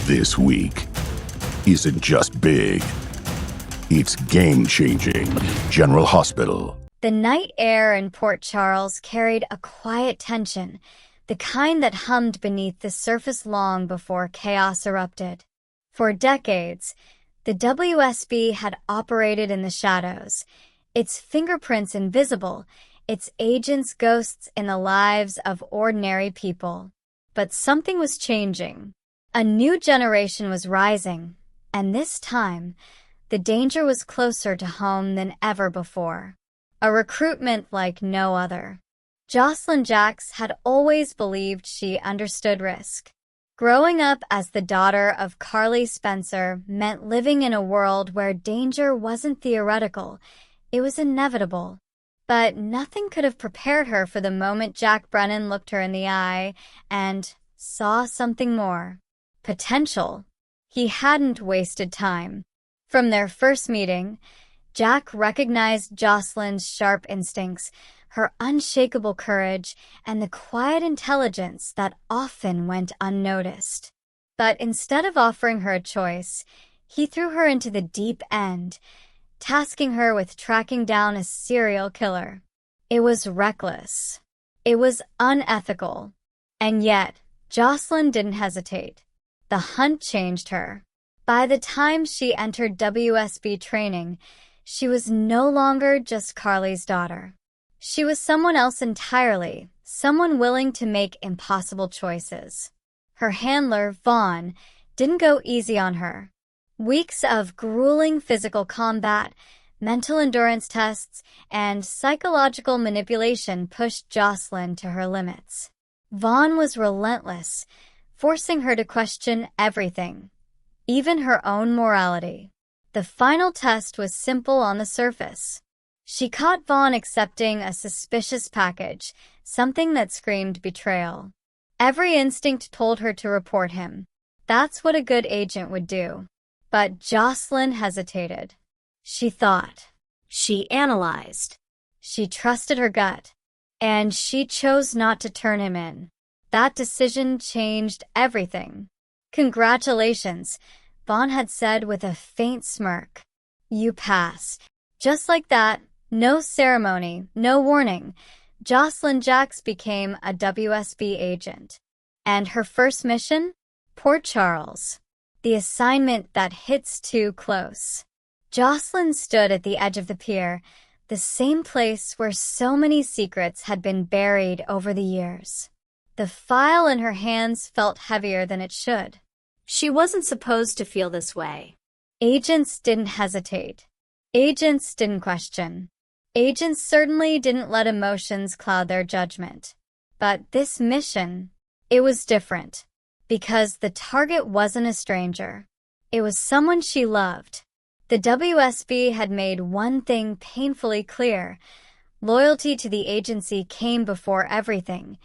This week isn't just big, it's game-changing. General Hospital. The night air in Port Charles carried a quiet tension, the kind that hummed beneath the surface long before chaos erupted. For decades, the WSB had operated in the shadows, its fingerprints invisible, its agents ghosts in the lives of ordinary people. But something was changing. A new generation was rising, and this time, the danger was closer to home than ever before. A recruitment like no other. Josslyn Jax had always believed she understood risk. Growing up as the daughter of Carly Spencer meant living in a world where danger wasn't theoretical, it was inevitable. But nothing could have prepared her for the moment Jack Brennan looked her in the eye and saw something more. Potential. He hadn't wasted time. From their first meeting, Jack recognized Josslyn's sharp instincts, her unshakable courage, and the quiet intelligence that often went unnoticed. But instead of offering her a choice, he threw her into the deep end, tasking her with tracking down a serial killer. It was reckless. It was unethical. And yet, Josslyn didn't hesitate. The hunt changed her. By the time she entered WSB training, she was no longer just Carly's daughter. She was someone else entirely, someone willing to make impossible choices. Her handler, Vaughn, didn't go easy on her. Weeks of grueling physical combat, mental endurance tests, and psychological manipulation pushed Josslyn to her limits. Vaughn was relentless, forcing her to question everything, even her own morality. The final test was simple on the surface. She caught Vaughn accepting a suspicious package, something that screamed betrayal. Every instinct told her to report him. That's what a good agent would do. But Josslyn hesitated. She thought. She analyzed. She trusted her gut. And she chose not to turn him in. That decision changed everything. Congratulations, Vaughn had said with a faint smirk. You pass. Just like that, no ceremony, no warning, Josslyn Jax became a WSB agent. And her first mission? Port Charles. The assignment that hits too close. Josslyn stood at the edge of the pier, the same place where so many secrets had been buried over the years. The file in her hands felt heavier than it should. She wasn't supposed to feel this way. Agents didn't hesitate. Agents didn't question. Agents certainly didn't let emotions cloud their judgment. But this mission, it was different. Because the target wasn't a stranger. It was someone she loved. The WSB had made one thing painfully clear. Loyalty to the agency came before everything,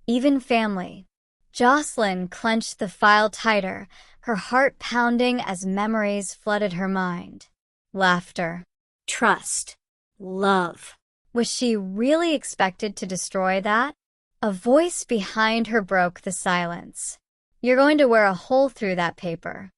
even family. Josslyn clenched the file tighter, her heart pounding as memories flooded her mind. Laughter. Trust. Love. Was she really expected to destroy that? A voice behind her broke the silence. You're going to wear a hole through that paper.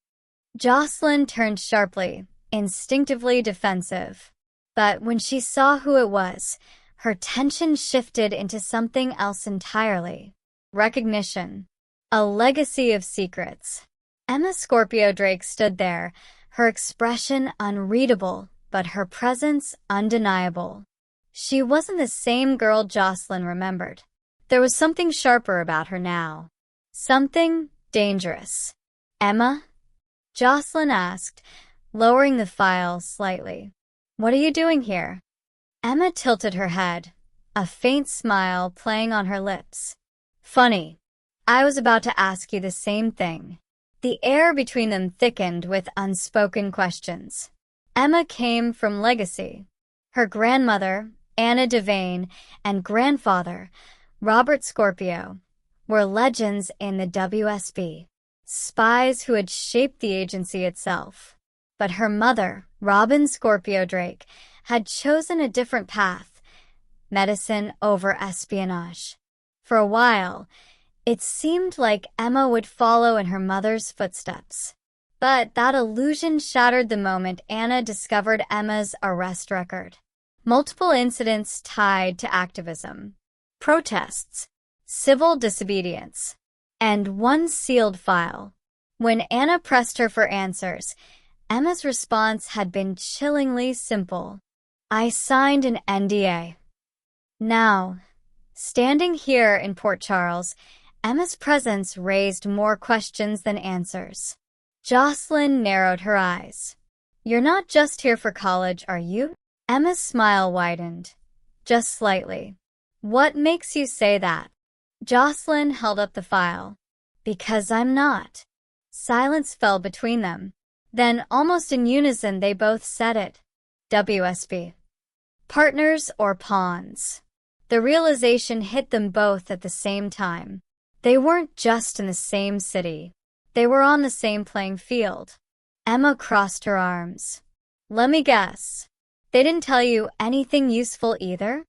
Josslyn turned sharply, instinctively defensive. But when she saw who it was, her tension shifted into something else entirely. Recognition. A legacy of secrets. Emma Scorpio Drake stood there, her expression unreadable, but her presence undeniable. She wasn't the same girl Josslyn remembered. There was something sharper about her now. Something dangerous. Emma? Josslyn asked, lowering the file slightly. What are you doing here? Emma tilted her head, a faint smile playing on her lips. Funny. I was about to ask you the same thing. The air between them thickened with unspoken questions. Emma came from legacy. Her grandmother, Anna Devane, and grandfather, Robert Scorpio, were legends in the WSB, spies who had shaped the agency itself. But her mother, Robin Scorpio Drake, had chosen a different path, medicine over espionage. For a while, It seemed like Emma would follow in her mother's footsteps. But that illusion shattered the moment Anna discovered Emma's arrest record. Multiple incidents tied to activism, protests, civil disobedience, and one sealed file. When Anna pressed her for answers, Emma's response had been chillingly simple. I signed an NDA. Now, standing here in Port Charles, Emma's presence raised more questions than answers. Josslyn narrowed her eyes. You're not just here for college, are you? Emma's smile widened, just slightly. What makes you say that? Josslyn held up the file. Because I'm not. Silence fell between them. Then, almost in unison, they both said it. WSB. Partners or pawns? The realization hit them both at the same time. They weren't just in the same city. They were on the same playing field. Emma crossed her arms. Let me guess. They didn't tell you anything useful either?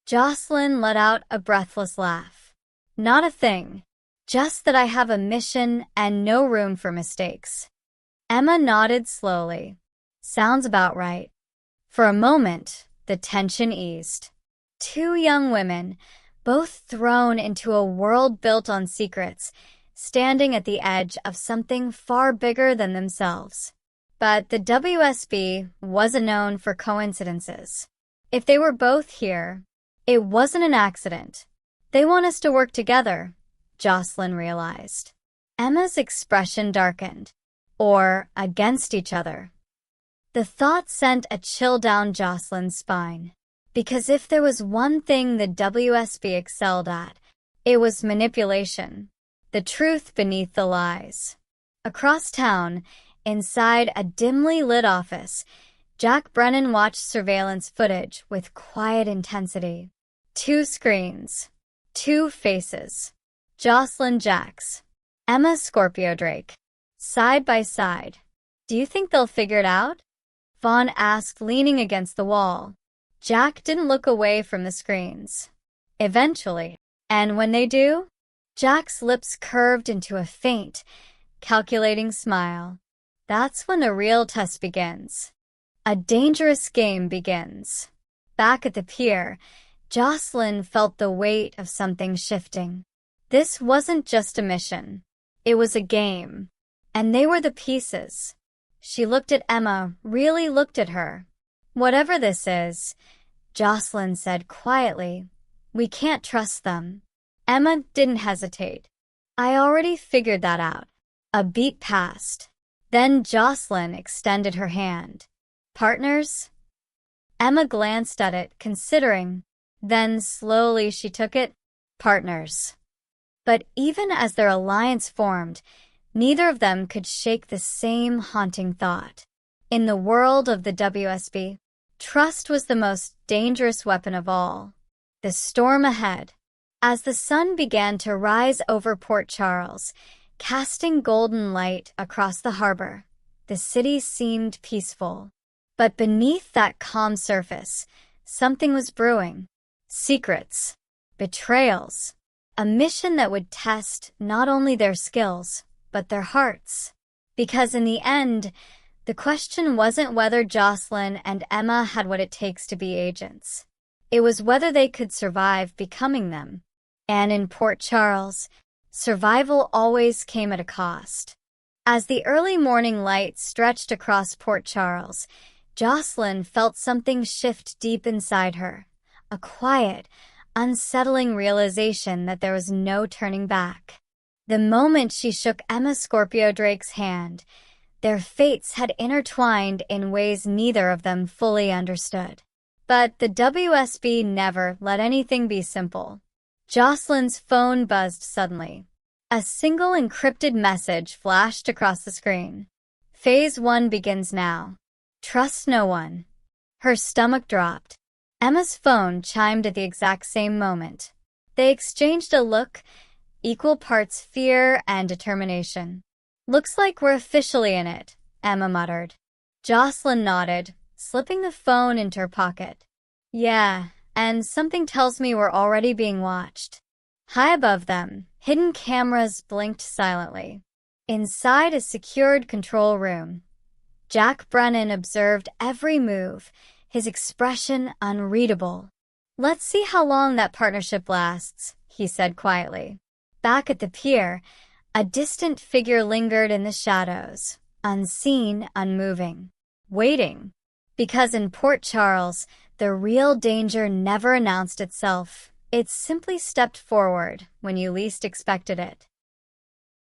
Josslyn let out a breathless laugh. Not a thing. Just that I have a mission and no room for mistakes. Emma nodded slowly. Sounds about right. For a moment, the tension eased. Two young women, both thrown into a world built on secrets, standing at the edge of something far bigger than themselves. But the WSB wasn't known for coincidences. If they were both here, it wasn't an accident. They want us to work together, Josslyn realized. Emma's expression darkened. Or against each other. The thought sent a chill down Josslyn's spine. Because if there was one thing the WSB excelled at, it was manipulation. The truth beneath the lies. Across town, inside a dimly lit office, Jack Brennan watched surveillance footage with quiet intensity. 2 screens. 2 faces. Josslyn Jax. Emma Scorpio Drake. Side by side. Do you think they'll figure it out? Vaughn asked, leaning against the wall. Jack didn't look away from the screens. Eventually. And when they do? Jack's lips curved into a faint, calculating smile. That's when the real test begins. A dangerous game begins. Back at the pier, Josslyn felt the weight of something shifting. This wasn't just a mission. It was a game. And they were the pieces. She looked at Emma, really looked at her. Whatever this is, Josslyn said quietly, we can't trust them. Emma didn't hesitate. I already figured that out. A beat passed. Then Josslyn extended her hand. Partners? Emma glanced at it, considering. Then slowly she took it. Partners. But even as their alliance formed, neither of them could shake the same haunting thought. In the world of the WSB, trust was the most dangerous weapon of all. The storm ahead. As the sun began to rise over Port Charles, casting golden light across the harbor, the city seemed peaceful. But beneath that calm surface, something was brewing. Secrets. Betrayals. A mission that would test not only their skills, but their hearts. Because in the end, the question wasn't whether Josslyn and Emma had what it takes to be agents. It was whether they could survive becoming them. And in Port Charles, survival always came at a cost. As the early morning light stretched across Port Charles, Josslyn felt something shift deep inside her. A quiet, unsettling realization that there was no turning back. The moment she shook Emma Scorpio Drake's hand, their fates had intertwined in ways neither of them fully understood. But the WSB never let anything be simple. Josslyn's phone buzzed suddenly. A single encrypted message flashed across the screen. Phase 1 begins now. Trust no one. Her stomach dropped. Emma's phone chimed at the exact same moment. They exchanged a look, equal parts fear and determination. Looks like we're officially in it, Emma muttered. Josslyn nodded, slipping the phone into her pocket. Yeah, and something tells me we're already being watched. High above them, Hidden cameras blinked silently. Inside a secured control room, Jack Brennan observed every move, his expression unreadable. "Let's see how long that partnership lasts," he said quietly. Back at the pier, a distant figure lingered in the shadows, unseen, unmoving, waiting. Because in Port Charles, the real danger never announced itself. It simply stepped forward when you least expected it.